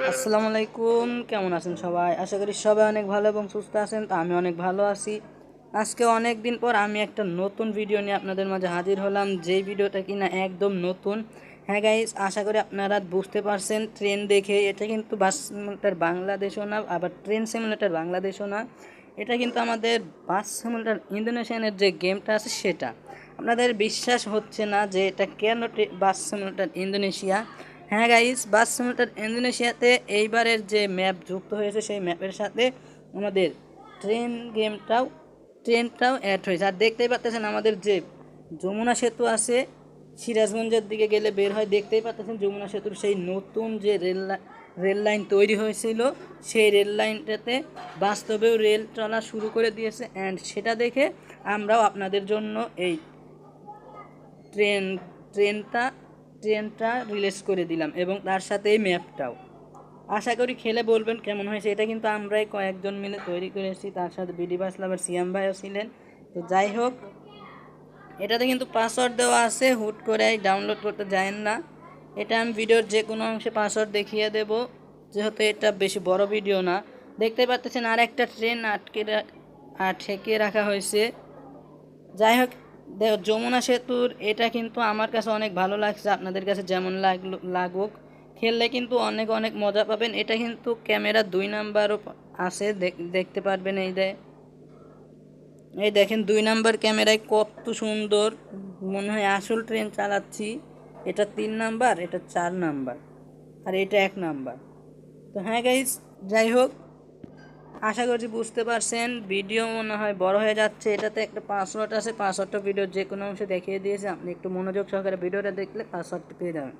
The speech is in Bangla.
আসসালামু আলাইকুম, কেমন আছেন সবাই? আশা করি সবাই অনেক ভালো এবং সুস্থ আছেন। তো আমি অনেক ভালো আছি। আজকে অনেক দিন পর আমি একটা নতুন ভিডিও নিয়ে আপনাদের মাঝে হাজির হলাম, যেই ভিডিওটা কিনা একদম নতুন। হ্যাঁ গাইস, আশা করি আপনারা বুঝতে পারছেন ট্রেন দেখে। এটা কিন্তু বাস সিমুলেটর বাংলাদেশও না, আবার ট্রেন সিমুলেটর বাংলাদেশও না। এটা কিন্তু আমাদের বাস সিমুলেটর ইন্দোনেশিয়ানের যে গেমটা আছে সেটা। আপনাদের বিশ্বাস হচ্ছে না যে এটা কেন বাস সিমুলেটর ইন্দোনেশিয়া। হ্যাঁ গাইস, বাস সিমুলেটর ইন্দোনেশিয়াতে এইবারের যে ম্যাপ যুক্ত হয়েছে সেই ম্যাপের সাথে আমাদের ট্রেনটাও অ্যাড হয়েছে। আর দেখতেই পাচ্ছেন আমাদের যে যমুনা সেতু আছে, সিরাজগঞ্জের দিকে গেলে বের হয়, দেখতেই পাচ্ছেন যমুনা সেতুর সেই নতুন যে রেল লাইন তৈরি হয়েছিল, সেই রেল লাইনটাতে বাস্তবেও রেল চলা শুরু করে দিয়েছে। অ্যান্ড সেটা দেখে আমরাও আপনাদের জন্য এই ট্রেন ট্রেনটা ট্রেনটা রিলিজ করে দিলাম এবং তার সাথে এই ম্যাপটাও। আশা করি খেলে বলবেন কেমন হয়েছে। এটা কিন্তু আমরাই কয়েকজন মিলে তৈরি করেছি, তার সাথে বিডি বাস লাভার সিয়াম ভাইও ছিলেন। তো যাই হোক, এটাতে কিন্তু পাসওয়ার্ড দেওয়া আছে, হুট করে ডাউনলোড করতে যায়েন না। এটা আমি ভিডিওর যে কোনো অংশে পাসওয়ার্ড দেখিয়ে দেব, যেহেতু এটা বেশি বড় ভিডিও না। দেখতে পাচ্ছেন আর একটা ট্রেন আটকে রাখা হয়েছে। যাই হোক, দেখো যমুনা সেতুর এটা কিন্তু আমার কাছে অনেক ভালো লাগছে, আপনাদের কাছে যেমন লাগুক, খেললে কিন্তু অনেক অনেক মজা পাবেন। এটা কিন্তু ক্যামেরা 2 নাম্বারও আছে, দেখতে পারবেন। এই দেখেন 2 নাম্বার ক্যামেরায় কত সুন্দর মনে হয় আসল ট্রেন চালাচ্ছি। এটা 3 নাম্বার, এটা 4 নাম্বার, আর এটা 1 নাম্বার। তো হ্যাঁ গাইজ, যাই হোক, আশা করছি বুঝতে পারছেন। ভিডিও মনে হয় বড় হয়ে যাচ্ছে। এটাতে একটা পাসওয়ার্ড আছে, পাসওয়ার্ডটা ভিডিওর যে কোনো অংশে দেখিয়ে দিয়েছে। আপনি একটু মনোযোগ সহকারে ভিডিওটা দেখলে পাসওয়ার্ডটা পেয়ে যাবেন।